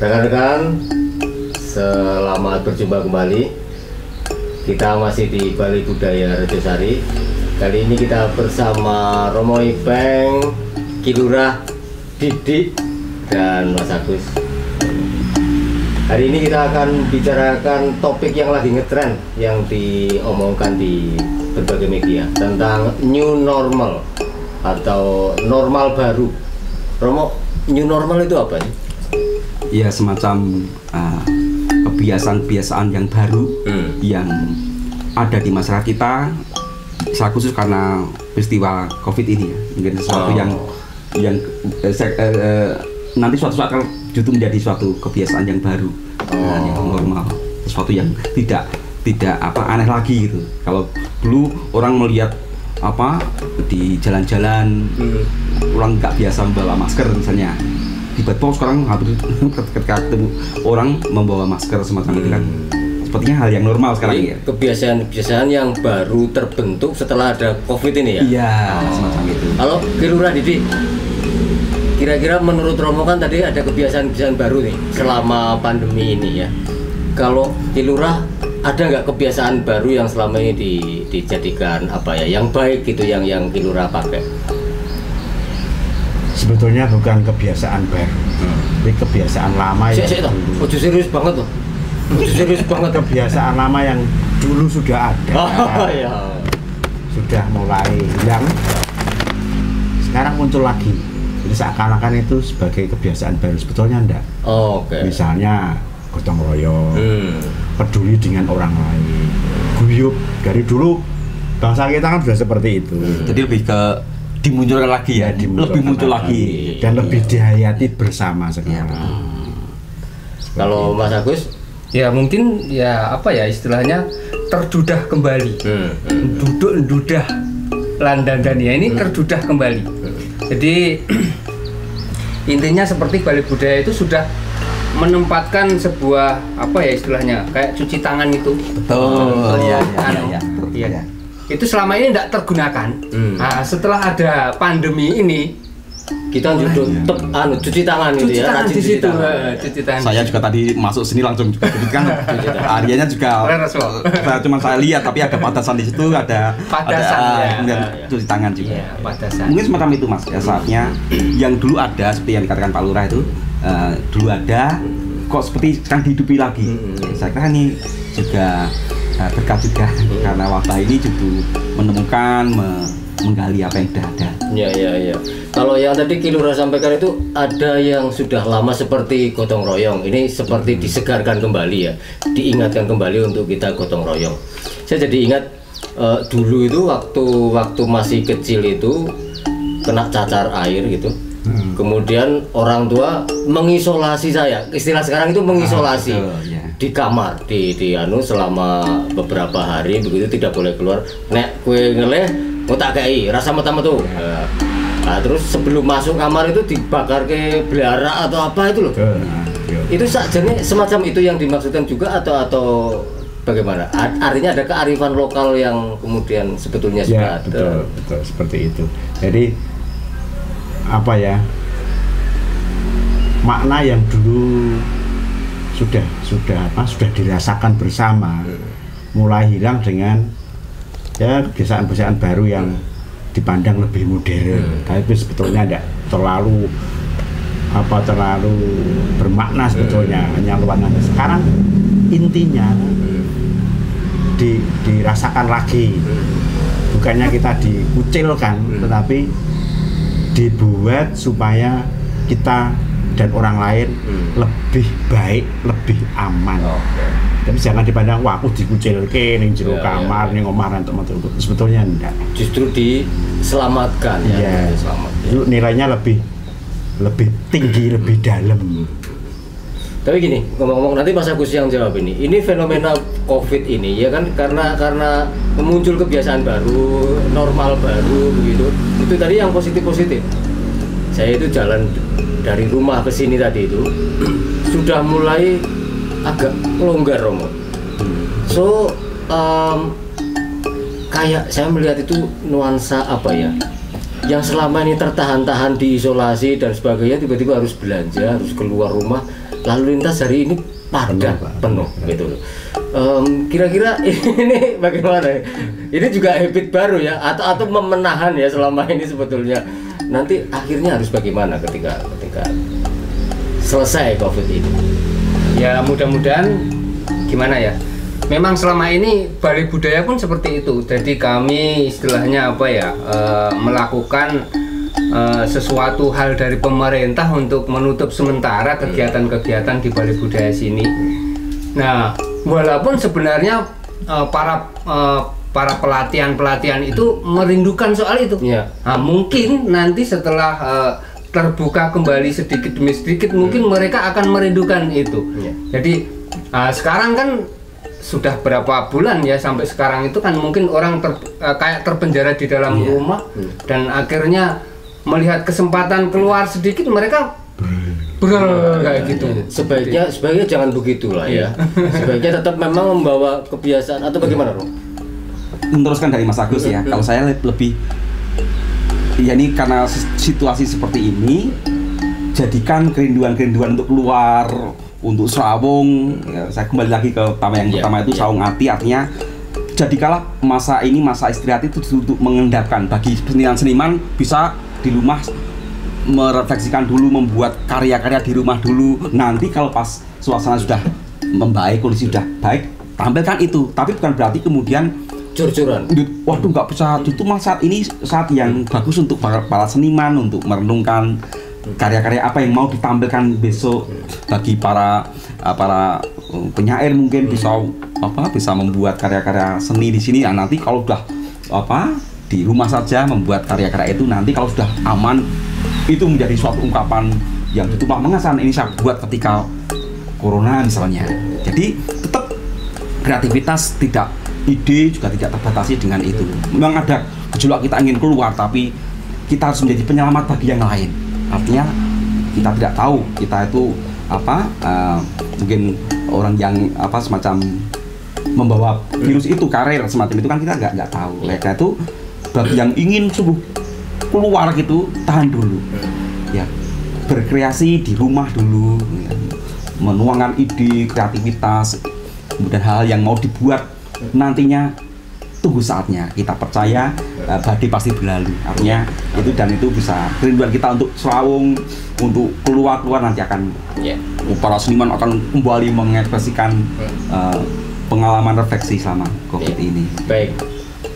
Rekan-rekan, selamat berjumpa kembali. Kita masih di Balai Budaya Rejosari. Kali ini kita bersama Romo Ipeng, Kilurah, Didik, dan Mas Agus. Hari ini kita akan bicarakan topik yang lagi ngetren, yang diomongkan di berbagai media, tentang new normal atau normal baru. Romo, new normal itu apa sih? Ya, semacam kebiasaan-kebiasaan yang baru yang ada di masyarakat kita, secara khusus karena peristiwa COVID ini ya. Mungkin sesuatu yang nanti suatu saat akan justru menjadi suatu kebiasaan yang baru, yang normal, sesuatu yang tidak aneh lagi gitu. Kalau dulu orang melihat di jalan-jalan orang nggak biasa membawa masker misalnya, tiba-tiba sekarang ketika ketemu orang membawa masker semacam itu kan sepertinya hal yang normal sekarang ya. Kebiasaan-kebiasaan yang baru terbentuk setelah ada COVID ini ya? Iya, semacam itu. Kalau Kilurah, Didik, kira-kira menurut Romo kan tadi ada kebiasaan-kebiasaan baru nih selama pandemi ini ya. Kalau Kilurah, ada nggak kebiasaan baru yang selama ini dijadikan yang baik gitu, yang Kilurah pakai? Sebetulnya bukan kebiasaan baru, tapi kebiasaan lama yang dulu. Serius banget loh. Serius banget. Kebiasaan lama yang dulu sudah ada, sudah mulai hilang, sekarang muncul lagi. Jadi seakan-akan itu sebagai kebiasaan baru, sebetulnya enggak. Misalnya gotong royong, peduli dengan orang lain, guyup. Dari dulu bangsa kita kan sudah seperti itu. Jadi lebih ke dimunculkan lagi ya, lebih muncul lagi dan lebih dihayati bersama sekarang. Kalau Mas Agus, ya mungkin istilahnya terdudah kembali, dudah landangan ya, ini terdudah kembali. Jadi intinya seperti Balai Budaya itu sudah menempatkan sebuah istilahnya kayak cuci tangan itu. Betul. Iya. Itu selama ini tidak tergunakan. Nah, setelah ada pandemi ini kita cuci tangan gitu ya. Cuci tangan. Saya juga tadi masuk sini langsung juga kan areanya juga. Saya lihat tapi ada padasan di situ, ada cuci tangan juga. Ya, padasan. Mungkin semacam itu Mas. Ya, saatnya yang dulu ada seperti yang dikatakan Pak Lurah itu dulu ada kok seperti sekarang dihidupi lagi. Saya kira ini juga berkat juga karena wabah ini juga menemukan menggali apa yang sudah ada. Iya. Kalau yang tadi Kilurah sampaikan itu ada yang sudah lama seperti gotong royong. Ini seperti disegarkan kembali ya, diingatkan kembali untuk kita gotong royong. Saya jadi ingat dulu itu waktu masih kecil itu kena cacar air gitu. Kemudian orang tua mengisolasi saya. Istilah sekarang itu mengisolasi. Di kamar, di selama beberapa hari begitu, tidak boleh keluar. Nek kue ngeleh mau tak kei rasa metu. Nah, terus sebelum masuk kamar itu dibakar ke belara atau apa itu loh. Itu sajane semacam itu yang dimaksudkan juga atau bagaimana? Artinya ada kearifan lokal yang kemudian sebetulnya sudah betul seperti itu. Jadi makna yang dulu sudah dirasakan bersama mulai hilang dengan kebiasaan-kebiasaan baru yang dipandang lebih modern. Tapi sebetulnya tidak terlalu bermakna sebetulnya, hanya luarannya. Sekarang intinya dirasakan lagi, bukannya kita dikucilkan, tetapi dibuat supaya kita dan orang lain lebih baik, lebih aman. Tapi jangan dipandang wah aku dikucilke ning jero kamar ning omah rantuk metu. Sebetulnya enggak. Justru diselamatkan ya. Itu nilainya lebih tinggi, lebih dalam. Tapi gini, ngomong-ngomong nanti Mas Agus yang jawab ini. Ini fenomena COVID ini ya kan karena muncul kebiasaan baru, normal baru begitu. Itu tadi yang positif-positif. Saya itu jalan dari rumah ke sini tadi itu sudah mulai agak longgar, Romo. So kayak saya melihat itu nuansa yang selama ini tertahan-tahan diisolasi dan sebagainya, tiba-tiba harus belanja, harus keluar rumah, lalu lintas hari ini padat penuh gitu loh. Kira-kira ini bagaimana? Ini juga habit baru ya, atau memenahan ya selama ini sebetulnya. Nanti akhirnya harus bagaimana ketika selesai COVID ini? Ya mudah-mudahan gimana ya. Memang selama ini Balai Budaya pun seperti itu. Jadi kami istilahnya apa ya, melakukan sesuatu hal dari pemerintah untuk menutup sementara kegiatan-kegiatan di Balai Budaya sini. Nah, walaupun sebenarnya para pelatihan itu merindukan soal itu. Ya. Nah, mungkin nanti setelah terbuka kembali sedikit demi sedikit, mungkin mereka akan merindukan itu. Ya. Jadi sekarang kan sudah berapa bulan ya sampai sekarang itu kan mungkin orang kayak terpenjara di dalam rumah dan akhirnya melihat kesempatan keluar sedikit mereka kayak gitu. Sebaiknya jangan begitulah ya. Sebaiknya tetap memang membawa kebiasaan atau bagaimana, Rom? Meneruskan dari Mas Agus ya. Kalau saya lebih ya ini karena situasi seperti ini, jadikan kerinduan untuk keluar, untuk srawung. Ya, saya kembali lagi ke tema yang pertama itu srawung hati, artinya jadikanlah masa ini masa istirahat itu untuk mengendapkan. Bagi seniman bisa di rumah merefleksikan dulu, membuat karya-karya di rumah dulu. Nanti kalau pas suasana sudah membaik, kondisi sudah baik, tampilkan itu. Tapi bukan berarti kemudian jor-joran. Waduh, nggak bisa. Itu mah saat ini saat yang bagus untuk para seniman untuk merenungkan karya-karya apa yang mau ditampilkan besok. Bagi para penyair mungkin bisa membuat karya-karya seni di sini. Nah, nanti kalau udah di rumah saja membuat karya-karya itu, nanti kalau sudah aman itu menjadi suatu ungkapan yang tumpah mengesan. Ini saya buat ketika corona misalnya. Jadi tetap kreativitas, ide juga tidak terbatasi dengan itu. Memang ada gejolak kita ingin keluar, tapi kita harus menjadi penyelamat bagi yang lain. Artinya kita tidak tahu kita itu mungkin orang yang semacam membawa virus itu, karir semacam itu kan kita nggak tahu. Mereka itu bagi yang ingin sungguh keluar gitu, tahan dulu ya, berkreasi di rumah dulu ya. Menuangkan ide, kreativitas, kemudian hal yang mau dibuat nantinya tunggu saatnya. Kita percaya badai pasti berlalu. Artinya itu bisa kerinduan kita untuk srawung, untuk keluar nanti akan para seniman akan kembali mengekspresikan pengalaman refleksi selama COVID ini. Baik,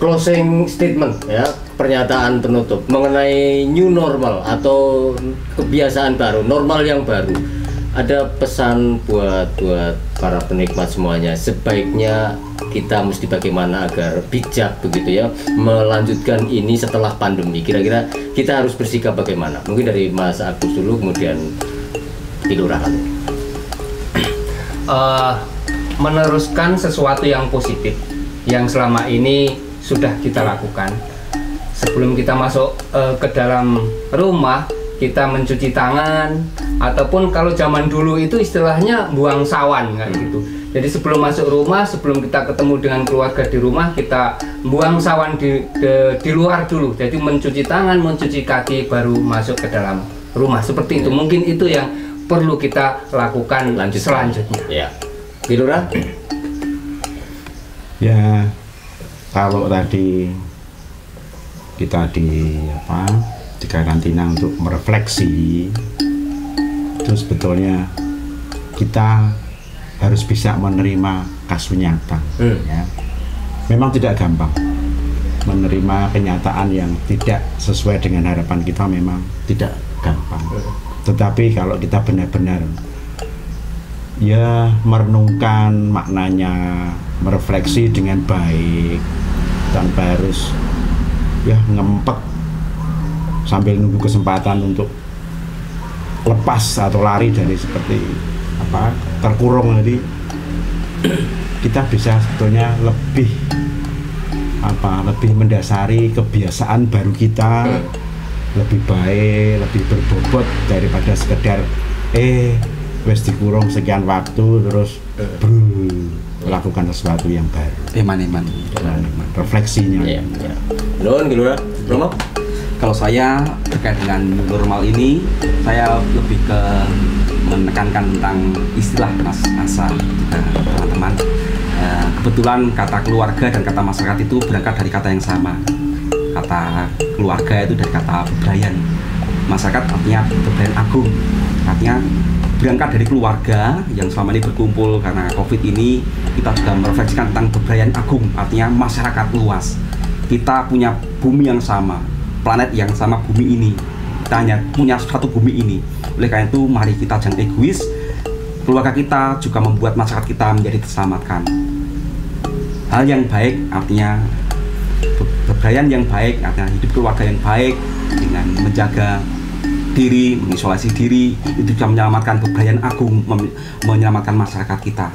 closing statement ya, pernyataan penutup mengenai new normal atau kebiasaan baru, normal yang baru. Ada pesan buat para penikmat semuanya, sebaiknya kita mesti bagaimana agar bijak begitu ya melanjutkan ini setelah pandemi. Kira-kira kita harus bersikap bagaimana? Mungkin dari Mas Agus dulu, kemudian Kilurah. Meneruskan sesuatu yang positif yang selama ini sudah kita lakukan. Sebelum kita masuk ke dalam rumah, kita mencuci tangan, ataupun kalau zaman dulu itu istilahnya buang sawan kayak gitu. Jadi sebelum masuk rumah, sebelum kita ketemu dengan keluarga di rumah, kita buang sawan di luar dulu. Jadi mencuci tangan, mencuci kaki, baru masuk ke dalam rumah. Seperti itu. Mungkin itu yang perlu kita lakukan selanjutnya. Ya, Kilurah. Ya, kalau tadi kita di karantina untuk merefleksi, itu sebetulnya kita harus bisa menerima kasus nyata. Ya. Memang tidak gampang menerima kenyataan yang tidak sesuai dengan harapan kita, memang tidak gampang. Tetapi kalau kita benar-benar ya merenungkan maknanya, merefleksi dengan baik, tanpa harus ya ngempet sambil nunggu kesempatan untuk lepas atau lari dari seperti terkurung, jadi kita bisa sebetulnya lebih mendasari kebiasaan baru kita, lebih baik, lebih berbobot daripada sekedar wes dikurung sekian waktu terus melakukan sesuatu yang baru. Eman. Refleksinya. Nun, Kilurah. Romo? Kalau saya terkait dengan normal ini, saya lebih ke menekankan tentang istilah Mas Asa juga teman-teman. Kebetulan kata keluarga dan kata masyarakat itu berangkat dari kata yang sama. Kata keluarga itu dari kata bebrayan. Masyarakat artinya bebrayan agung. Artinya berangkat dari keluarga yang selama ini berkumpul karena COVID ini, kita juga merefleksikan tentang bebrayan agung, artinya masyarakat luas. Kita punya bumi yang sama, planet yang sama bumi ini. Kita hanya punya satu bumi ini. Oleh karena itu, mari kita jangan egois. Keluarga kita juga membuat masyarakat kita menjadi terselamatkan. Hal yang baik artinya bebrayan yang baik, artinya hidup keluarga yang baik dengan menjaga diri, mengisolasi diri, itu juga menyelamatkan bebrayan agung, menyelamatkan masyarakat kita.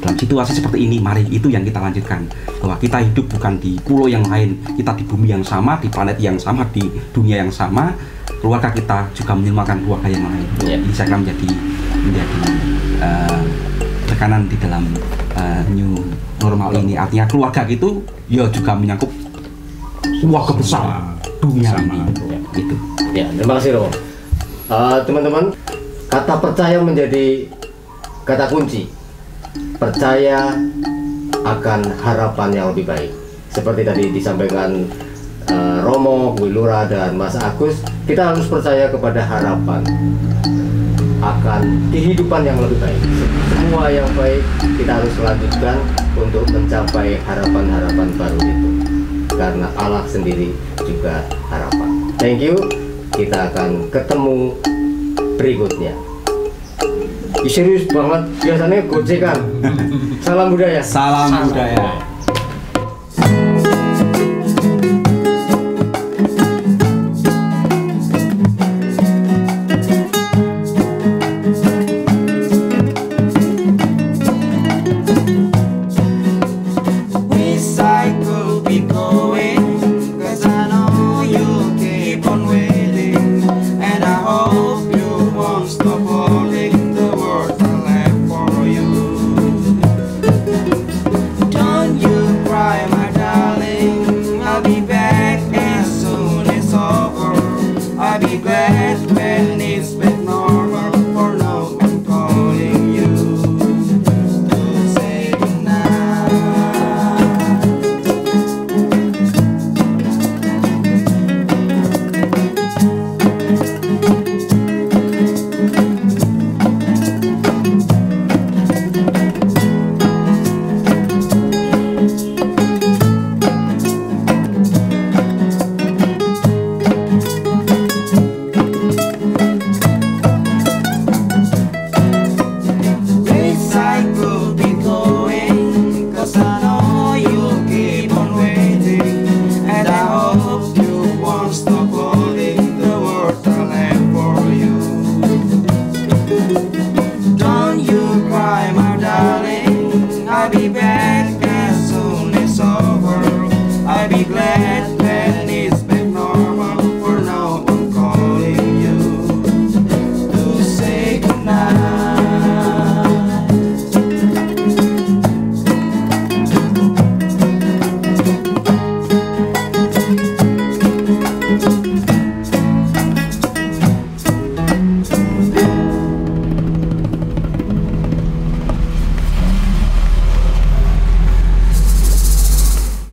Dalam situasi seperti ini, mari itu yang kita lanjutkan, bahwa kita hidup bukan di pulau yang lain, kita di bumi yang sama, di planet yang sama, di dunia yang sama. Keluarga kita juga menyelamatkan keluarga yang lain. Ini saya kira menjadi tekanan di dalam new normal ini. Artinya keluarga itu ya juga menyangkut keluarga besar dunia ini. Gitu. Ya, terima kasih Romo. Teman-teman, kata percaya menjadi kata kunci. Percaya akan harapan yang lebih baik. Seperti tadi disampaikan Romo, Wilura, dan Mas Agus, kita harus percaya kepada harapan akan kehidupan yang lebih baik. Semua yang baik kita harus lanjutkan untuk mencapai harapan-harapan baru itu. Karena Allah sendiri juga harapan. Thank you. Kita akan ketemu berikutnya. Serius banget, biasanya gocekan. Salam budaya. Salam budaya. Stop.